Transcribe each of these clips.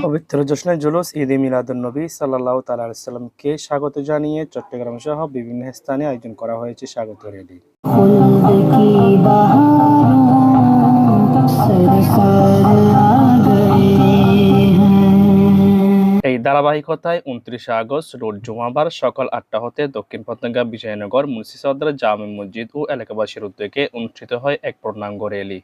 পবিত্র জশ্নে জুলুস ঈদে মিলাদুন্নবী সাল্লাল্লাহু তাআলা আলাইহি সাল্লামকে স্বাগত জানিয়ে চট্টগ্রাম সহ বিভিন্ন স্থানে আয়োজন করা হয়েছে স্বাগত র্যালি। এই ধারাবাহিকতায় 29 আগস্ট রোজ জুমাবার সকাল 8টা হতে দক্ষিণ পতেঙ্গা বিজয়নগর মুন্সি সদর জামে মসজিদ ও এলাকাবাসীর উদ্যোগে অনুষ্ঠিত হয় এক পূর্ণাঙ্গ র্যালি।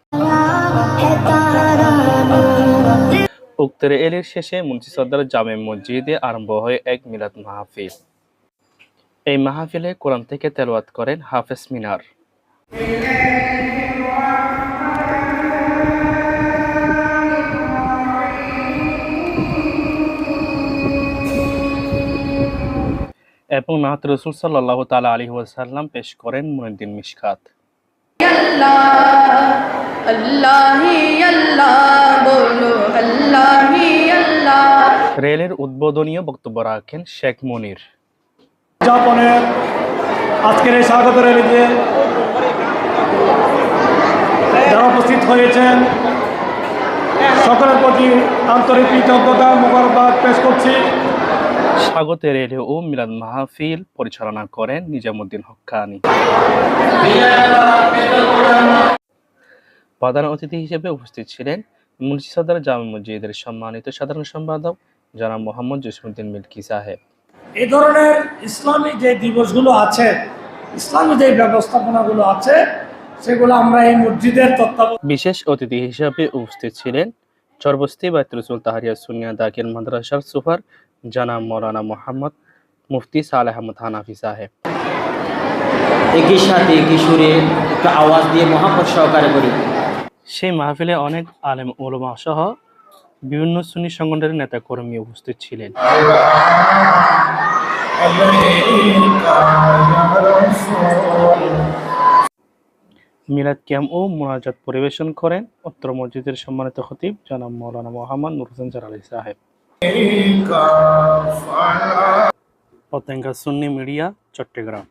উক্ত র্যালির শেষে মুন্সি সদর জামে মসজিদে আরম্ভ হয় এক মিলাদ মাহফিল। এই মাহফিলে কোরআন থেকে তেলাওয়াত করেন হাফেজ মিনার। এবং নাত রাসূল সাল্লাল্লাহু তাআলা আলাইহি ওয়াসাল্লাম পেশ করেন মুনিদ্দিন মিশকাত। রেলের উদ্বোধনীয় বক্তব্য রাখেন শেখ মনির। জাপানের আজকের এই স্বাগত র্যালিতে যারা উপস্থিত হয়েছেন সকলের প্রতি আন্তরিক কৃতজ্ঞতা মোবারকবাদ পেশ করছি। স্বাগত র্যালি ও মিলাদ মাহফিল পরিচালনা করেন নিজামুদ্দিন হক্কানি। প্রধান অতিথি হিসেবে উপস্থিত ছিলেন মুন্সি সদর জামে মসজিদের সম্মানিত সাধারণ সম্পাদক জনাব মোহাম্মদ জসিমউদ্দিন মিল্কি সাহেব। এই ধরনের ইসলামী যে দিবসগুলো আছে, ইসলামী যে ব্যবস্থাপনাগুলো আছে, সেগুলো আমরা এই মসজিদের তত্ত্বাবধানে। বিশেষ অতিথি হিসেবে উপস্থিত ছিলেন চরবস্তি বাইতুল রসুল তাহরিয়া সুন্নিয়া দাখিল মাদ্রাসার সুপার জনাব মাওলানা মোহাম্মদ মুফতি সালেহ আহমদ হানাফি সাহেব। একই সাথে একই সুরে একটু আওয়াজ দিয়ে মহাব্বত সহকারে করি। সেই মাহফিলে অনেক আলেম উলামা সহ বিভিন্ন সুন্নি সংগঠনের নেতা কর্মী উপস্থিত ছিলেন। মিলাদ কিয়াম ও মুনাজাত পরিবেশন করেন উত্তর মসজিদের সম্মানিত খতিব জনাব মাওলানা মোহাম্মদ নুর হোসেন জালালী সাহেব। পতেঙ্গা সুন্নি মিডিয়া, চট্টগ্রাম।